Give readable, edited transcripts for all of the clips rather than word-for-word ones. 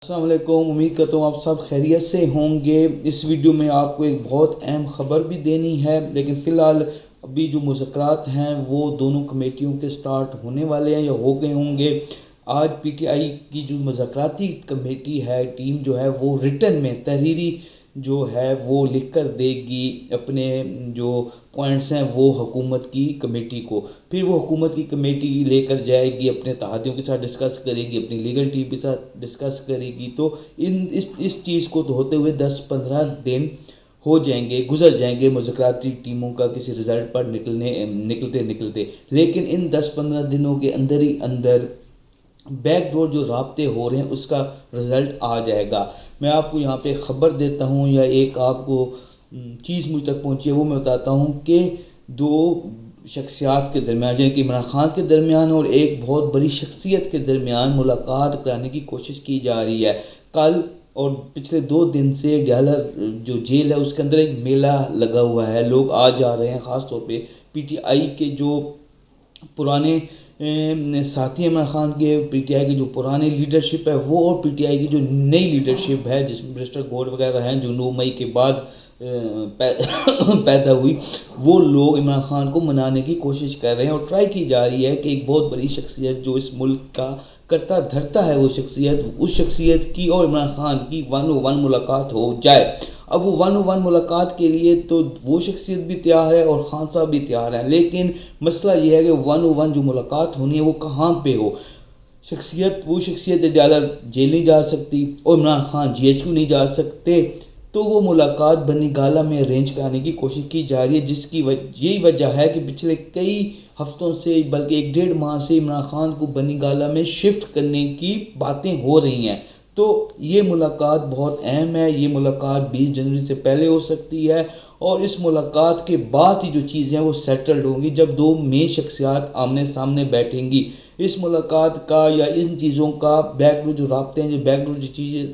السلام علیکم، امید کرتا ہوں آپ سب خیریت سے ہوں گے۔ اس ویڈیو میں آپ کو ایک بہت اہم خبر بھی دینی ہے، لیکن فی الحال ابھی جو مذاکرات ہیں وہ دونوں کمیٹیوں کے سٹارٹ ہونے والے ہیں یا ہو گئے ہوں گے۔ آج پی ٹی آئی کی جو مذاکراتی کمیٹی ہے، ٹیم جو ہے وہ ریٹن میں تحریری جو ہے وہ لکھ کر دے گی اپنے جو پوائنٹس ہیں وہ حکومت کی کمیٹی کو، پھر وہ حکومت کی کمیٹی لے کر جائے گی، اپنے اتحادیوں کے ساتھ ڈسکس کرے گی، اپنی لیگل ٹیم کے ساتھ ڈسکس کرے گی۔ تو اس چیز کو ہوتے ہوئے 10-15 دن ہو جائیں گے، گزر جائیں گے مذاکراتی ٹیموں کا کسی رزلٹ پر نکلتے، لیکن ان 10-15 دنوں کے اندر ہی اندر بیک ڈور جو رابطے ہو رہے ہیں اس کا رزلٹ آ جائے گا۔ میں آپ کو یہاں پہ خبر دیتا ہوں یا ایک آپ کو چیز مجھ تک پہنچی ہے وہ میں بتاتا ہوں کہ دو شخصیات کے درمیان، یعنی کہ عمران خان کے درمیان اور ایک بہت بڑی شخصیت کے درمیان ملاقات کرانے کی کوشش کی جا رہی ہے۔ کل اور پچھلے 2 دن سے ڈیالر جو جیل ہے اس کے اندر ایک میلہ لگا ہوا ہے، لوگ آ جا رہے ہیں، خاص طور پہ پی ٹی آئی کے جو پرانے ساتھی عمران خان کے، پی ٹی آئی کی جو پرانی لیڈرشپ ہے وہ، اور پی ٹی آئی کی جو نئی لیڈرشپ ہے جس میں برسٹر گول وغیرہ ہیں جو 9 مئی کے بعد پیدا ہوئی، وہ لوگ عمران خان کو منانے کی کوشش کر رہے ہیں اور ٹرائی کی جا رہی ہے کہ ایک بہت بڑی شخصیت جو اس ملک کا کرتا دھرتا ہے، وہ شخصیت، اس شخصیت کی اور عمران خان کی 1-on-1 ملاقات ہو جائے۔ اب وہ 1-on-1 ملاقات کے لیے تو وہ شخصیت بھی تیار ہے اور خان صاحب بھی تیار ہیں، لیکن مسئلہ یہ ہے کہ 1-on-1 جو ملاقات ہونی ہے وہ کہاں پہ ہو۔ وہ شخصیت ڈیالر جیل نہیں جا سکتی اور Imran Khan G H Q نہیں جا سکتے، تو وہ ملاقات بنی گالہ میں ارینج کرنے کی کوشش کی جا رہی ہے، جس کی یہی وجہ ہے کہ پچھلے کئی ہفتوں سے بلکہ 1-1.5 ماہ سے عمران خان کو بنی گالہ میں شفٹ کرنے کی باتیں ہو رہی ہیں۔ تو یہ ملاقات بہت اہم ہے، یہ ملاقات 20 جنوری سے پہلے ہو سکتی ہے، اور اس ملاقات کے بعد ہی جو چیزیں ہیں وہ سیٹلڈ ہوں گی جب 2 مین شخصیات آمنے سامنے بیٹھیں گی۔ اس ملاقات کا یا ان چیزوں کا بیک ڈور جو رابطے ہیں، جو بیک ڈور جو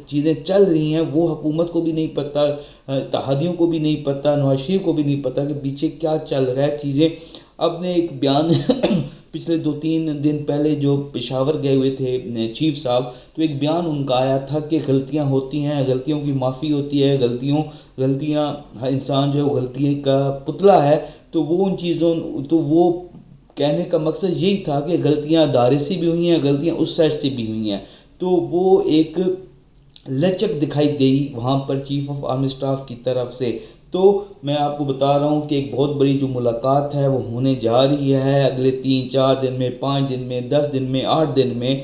چیزیں چل رہی ہیں وہ حکومت کو بھی نہیں پتہ، اتحادیوں کو بھی نہیں پتہ، نواز شریف کو بھی نہیں پتہ کہ پیچھے کیا چل رہا ہے چیزیں۔ اب نے ایک بیان پچھلے 2-3 دن پہلے جو پشاور گئے ہوئے تھے چیف صاحب، تو ایک بیان ان کا آیا تھا کہ غلطیاں ہوتی ہیں، غلطیوں کی معافی ہوتی ہے، غلطیاں انسان جو ہے وہ غلطی کا پتلا ہے، تو وہ ان چیزوں، تو وہ کہنے کا مقصد یہی تھا کہ غلطیاں ادارے سے بھی ہوئی ہیں، غلطیاں اس سائڈ سے بھی ہوئی ہیں، تو وہ ایک لچک دکھائی گئی وہاں پر چیف آف آرمی سٹاف کی طرف سے۔ تو میں آپ کو بتا رہا ہوں کہ ایک بہت بڑی جو ملاقات ہے وہ ہونے جا رہی ہے اگلے 3-4 دن میں، 5 دن میں، 10 دن میں، 8 دن میں،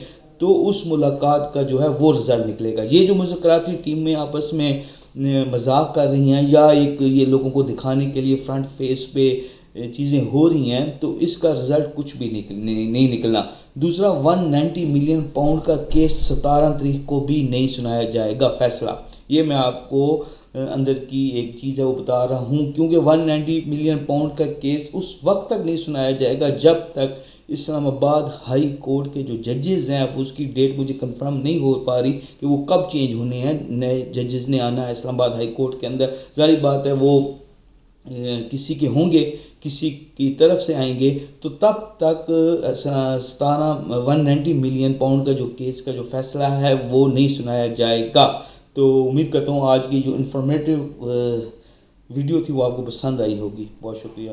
تو اس ملاقات کا جو ہے وہ رزلٹ نکلے گا۔ یہ جو مذاکراتی ٹیمیں آپس میں مذاق کر رہی ہیں یا ایک یہ لوگوں کو دکھانے کے لیے فرنٹ فیس پہ چیزیں ہو رہی ہیں، تو اس کا رزلٹ کچھ بھی نہیں نکلنا۔ دوسرا، 190 ملین پاؤنڈ کا کیس 17 تاریخ کو بھی نہیں سنایا جائے گا فیصلہ۔ یہ میں آپ کو اندر کی ایک چیز ہے وہ بتا رہا ہوں، کیونکہ 190 ملین پاؤنڈ کا کیس اس وقت تک نہیں سنایا جائے گا جب تک اسلام آباد ہائی کورٹ کے جو ججز ہیں، اب اس کی ڈیٹ مجھے کنفرم نہیں ہو پا رہی کہ وہ کب چینج ہونے ہیں، نئے ججز نے آنا ہے اسلام آباد ہائی کورٹ کے اندر، ظاہر بات ہے وہ کسی کے ہوں گے، کسی کی طرف سے آئیں گے، تو تب تک 190 ملین پاؤنڈ کا جو کیس کا جو فیصلہ ہے وہ نہیں سنایا جائے گا۔ تو امید کرتا ہوں آج کی جو انفارمیٹیو ویڈیو تھی وہ آپ کو پسند آئی ہوگی۔ بہت شکریہ۔